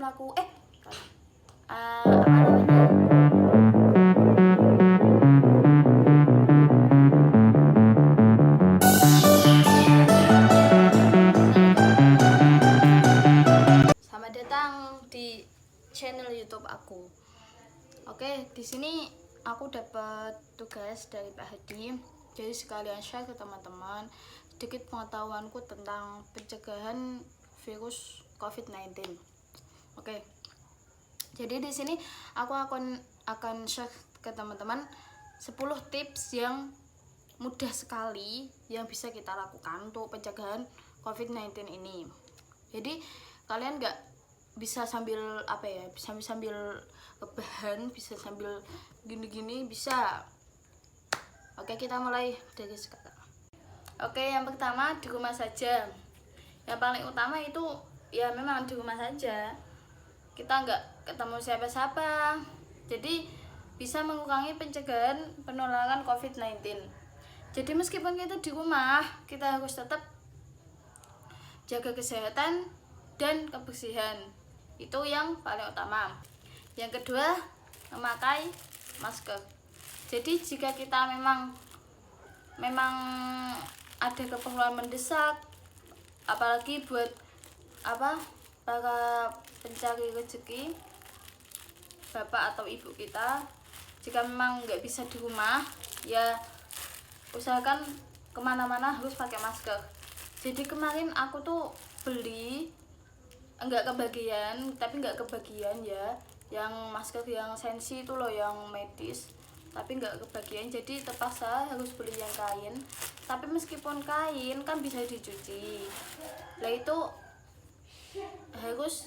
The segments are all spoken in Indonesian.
belum laku apa namanya, selamat datang di channel YouTube aku. Oke, di sini aku dapat tugas dari Pak Hadi, jadi sekalian share ke teman-teman sedikit pengetahuanku tentang pencegahan virus COVID-19. Oke, jadi di sini aku akan share ke teman-teman 10 tips yang mudah sekali yang bisa kita lakukan untuk pencegahan COVID-19 ini. Jadi kalian nggak bisa sambil sambil rebahan, bisa sambil gini-gini bisa. Oke, kita mulai dari sekarang. Oke, yang pertama di rumah saja. Yang paling utama itu ya memang di rumah saja. Kita nggak ketemu siapa-siapa. Jadi bisa mengurangi pencegahan penularan COVID-19. Jadi meskipun kita di rumah, kita harus tetap jaga kesehatan dan kebersihan. Itu yang paling utama. Yang kedua, memakai masker. Jadi jika kita memang ada keperluan mendesak, apalagi buat para pencari rezeki, bapak atau ibu kita, jika memang nggak bisa di rumah, ya usahakan kemana-mana harus pakai masker. Jadi kemarin aku tuh beli nggak kebagian ya, yang masker yang sensi itu loh, yang medis, tapi nggak kebagian, jadi terpaksa harus beli yang kain. Tapi meskipun kain kan bisa dicuci, lah itu harus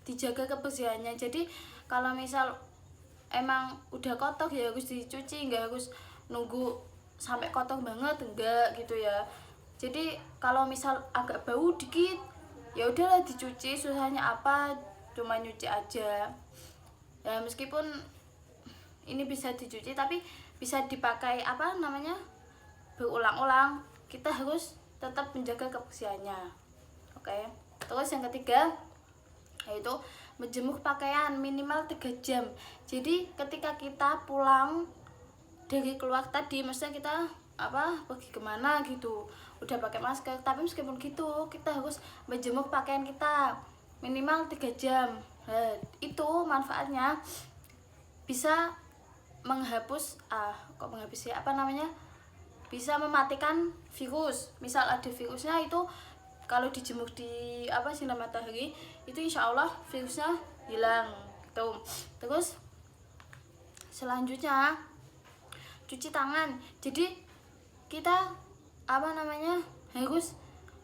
dijaga kebersihannya. Jadi kalau misal emang udah kotor ya harus dicuci, nggak harus nunggu sampai kotor banget, enggak gitu ya. Jadi kalau misal agak bau dikit ya udahlah dicuci, susahnya apa, cuma nyuci aja ya. Meskipun ini bisa dicuci tapi bisa dipakai berulang-ulang, kita harus tetap menjaga kebersihannya. Oke. Terus yang ketiga yaitu menjemur pakaian minimal 3 jam. Jadi ketika kita pulang dari keluar tadi, maksudnya kita pergi kemana gitu, udah pakai masker, tapi meskipun gitu kita harus menjemur pakaian kita minimal 3 jam. Itu manfaatnya bisa menghapus bisa mematikan virus. Misal ada virusnya, itu kalau dijemur di sinar matahari itu insya Allah virusnya hilang gitu. Terus selanjutnya cuci tangan. Jadi kita harus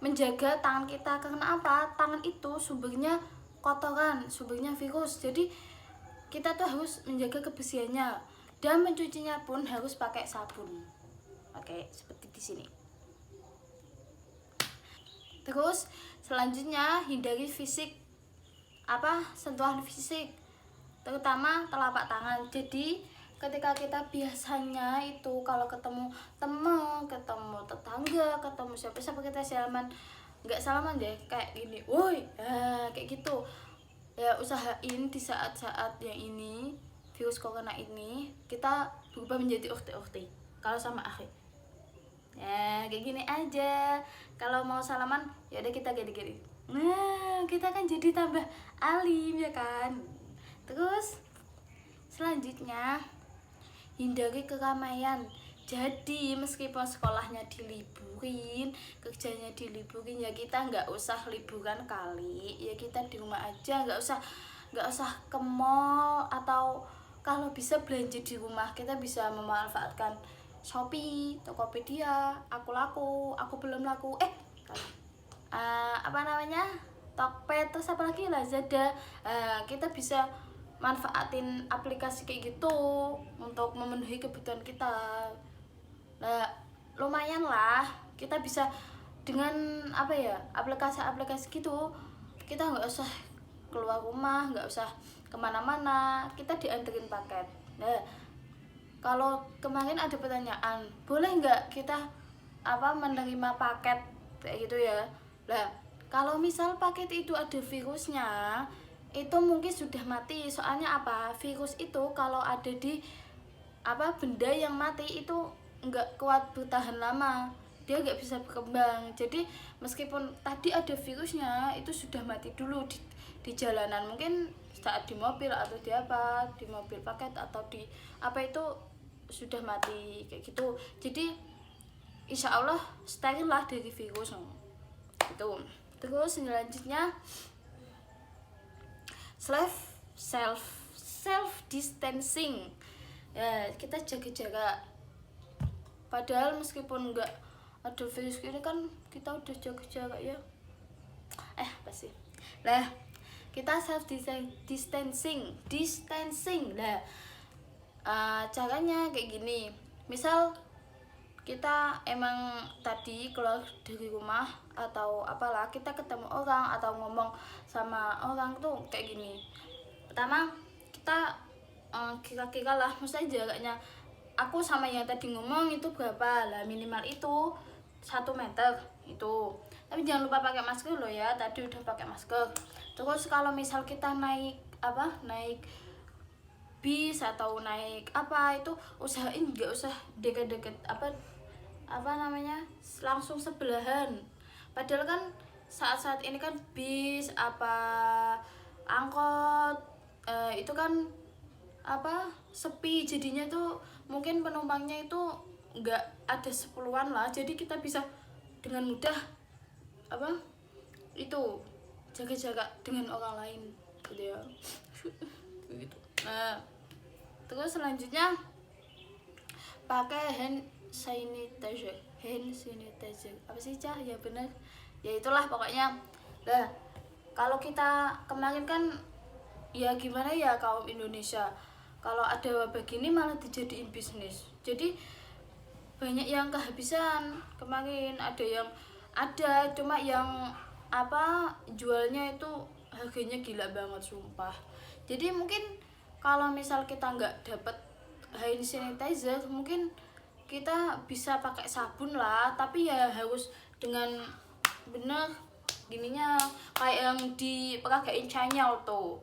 menjaga tangan kita, karena tangan itu sumbernya kotoran, sumbernya virus. Jadi kita tuh harus menjaga kebersihannya, dan mencucinya pun harus pakai sabun. Oke, seperti di sini. Terus selanjutnya hindari sentuhan fisik, terutama telapak tangan. Jadi ketika kita biasanya itu kalau ketemu temen, ketemu tetangga, ketemu siapa kita nggak salaman deh kayak gini, woi, kayak gitu ya. Usahain di saat-saat yang ini virus corona ini kita berubah menjadi ukti-ukti kalau sama akhi ya, kayak gini aja. Kalau mau salaman ya udah kita gede-gede, nah kita kan jadi tambah alim ya kan. Terus selanjutnya hindari keramaian. Jadi meskipun sekolahnya diliburin, kerjanya diliburin, ya kita nggak usah liburan kali, ya kita di rumah aja, nggak usah ke mall, atau kalau bisa belanja di rumah. Kita bisa memanfaatkan Shopee, Tokopedia, aku laku, aku belum laku, Tokped, terus apalagi Lazada. Kita bisa manfaatin aplikasi kayak gitu untuk memenuhi kebutuhan kita. Nah, lumayan lah, kita bisa dengan aplikasi gitu, kita nggak usah keluar rumah, nggak usah kemana-mana, kita dianterin paket. Nah, kalau kemarin ada pertanyaan, boleh nggak kita menerima paket kayak gitu ya. Nah, kalau misal paket itu ada virusnya, itu mungkin sudah mati. Soalnya apa, virus itu kalau ada di apa benda yang mati itu nggak kuat bertahan lama, dia nggak bisa berkembang. Jadi meskipun tadi ada virusnya, itu sudah mati dulu di jalanan, mungkin saat di mobil atau di apa, di mobil paket atau di apa, itu sudah mati kayak gitu. Jadi insya Allah steril lah dari virus itu. Terus selanjutnya self distancing, ya kita jaga jarak. Padahal meskipun enggak ada virus ini kan kita udah jaga jarak ya. Pasti lah, kita self distancing lah. Caranya kayak gini. Misal kita emang tadi keluar dari rumah atau apalah, kita ketemu orang atau ngomong sama orang tuh kayak gini. Pertama kita kira-kira lah, maksudnya jaraknya aku sama yang tadi ngomong itu berapa lah, minimal itu 1 meter itu. Tapi jangan lupa pakai masker loh ya, tadi udah pakai masker. Terus kalau misal kita naik bis atau naik apa, itu usahain nggak usah deket-deket apa namanya, langsung sebelahan. Padahal kan saat-saat ini kan bis apa angkot itu kan apa sepi, jadinya tuh mungkin penumpangnya itu nggak ada 10-an lah, jadi kita bisa dengan mudah apa itu jaga jarak dengan orang lain gitu ya. Begitu. Nah, terus selanjutnya pakai hand sanitizer apa sih Cah ya, bener ya, itulah pokoknya. Nah kalau kita kemarin kan ya gimana ya, kaum Indonesia kalau ada wabah gini malah dijadiin bisnis, jadi banyak yang kehabisan kemarin. Ada cuma yang apa jualnya itu harganya gila banget sumpah. Jadi mungkin kalau misal kita nggak dapet hand sanitizer, mungkin kita bisa pakai sabun lah, tapi ya harus dengan bener gininya, kayak yang diperagain China tuh.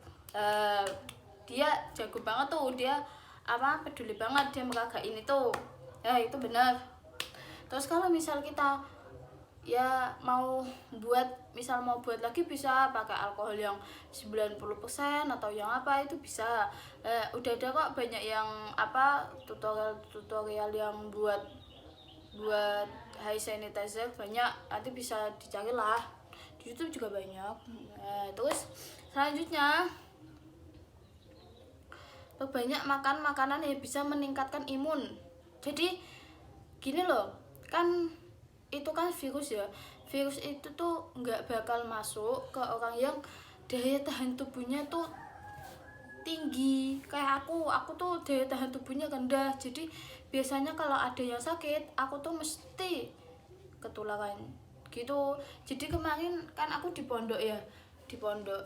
Dia jago banget tuh, dia apa peduli banget, dia meragain itu ya, itu bener. Terus kalau misal kita ya mau buat lagi, bisa pakai alkohol yang 90% atau yang apa, itu bisa. Udah ada kok banyak yang apa tutorial yang buat hand sanitizer, banyak, nanti bisa dicari lah di YouTube juga banyak. Terus selanjutnya banyak makan makanan yang bisa meningkatkan imun. Jadi gini loh, kan itu kan virus ya, virus itu tuh nggak bakal masuk ke orang yang daya tahan tubuhnya tuh tinggi. Kayak aku tuh daya tahan tubuhnya rendah, jadi biasanya kalau ada yang sakit aku tuh mesti ketularan gitu. Jadi kemarin kan aku di pondok,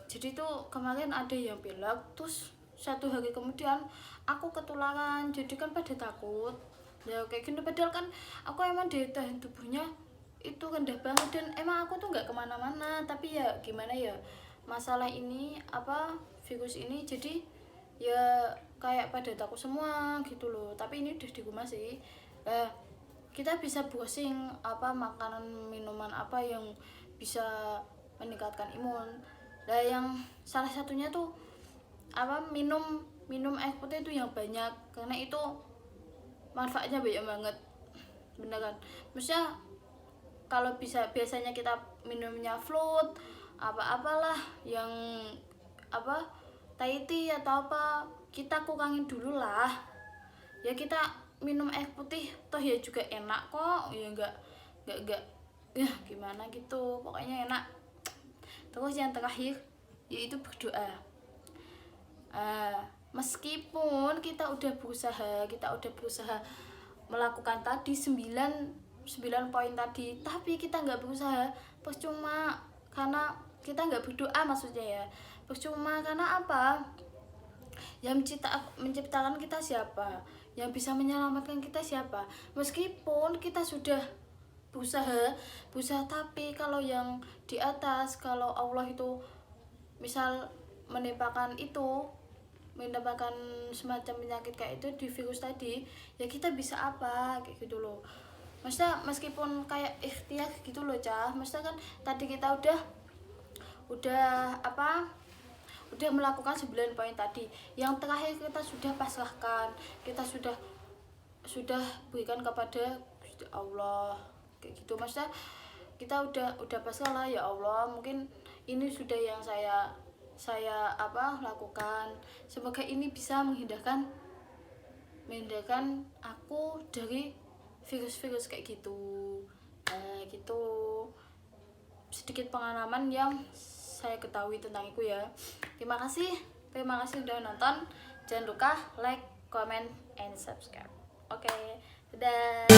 jadi tuh kemarin ada yang pilek, terus 1 hari kemudian aku ketularan, jadi kan pada takut ya kayak gitu. Padahal kan aku emang daya tahan tubuhnya itu rendah banget, dan emang aku tuh nggak kemana-mana, tapi ya gimana ya, masalah ini apa virus ini, jadi ya kayak pada takut semua gitu loh. Tapi ini udah di rumah sih. Kita bisa browsing apa makanan minuman apa yang bisa meningkatkan imun. Nah yang salah satunya tuh apa minum air putih itu yang banyak, karena itu manfaatnya banyak banget, beneran. Maksudnya kalau biasanya kita minumnya float apa-apalah yang apa Thai tea atau apa, kita kurangin dulu lah ya. Kita minum air putih toh ya juga enak kok ya, enggak ya gimana gitu, pokoknya enak. Terus yang terakhir yaitu berdoa. Meskipun kita udah berusaha melakukan tadi 9 poin tadi, tapi kita nggak berusaha, percuma. Karena kita nggak berdoa, maksudnya ya percuma. Karena apa, yang menciptakan kita siapa, yang bisa menyelamatkan kita siapa? Meskipun kita sudah berusaha, tapi kalau yang di atas, kalau Allah itu misal menimpakan semacam penyakit kayak itu di virus tadi, ya kita bisa apa kayak gitu loh. Maksudnya meskipun kayak ikhtiar gitu loh Cah, maksudnya kan tadi kita udah melakukan 9 poin tadi, yang terakhir kita sudah pasrahkan, kita sudah berikan kepada Gusti Allah kayak gitu. Maksudnya kita udah pasrah lah, ya Allah, mungkin ini sudah yang saya lakukan, semoga ini bisa menghindarkan aku dari virus-virus kayak gitu. Gitu sedikit pengalaman yang saya ketahui tentang itu ya. Terima kasih udah nonton. Jangan lupa like, comment, and subscribe. Oke, dadah.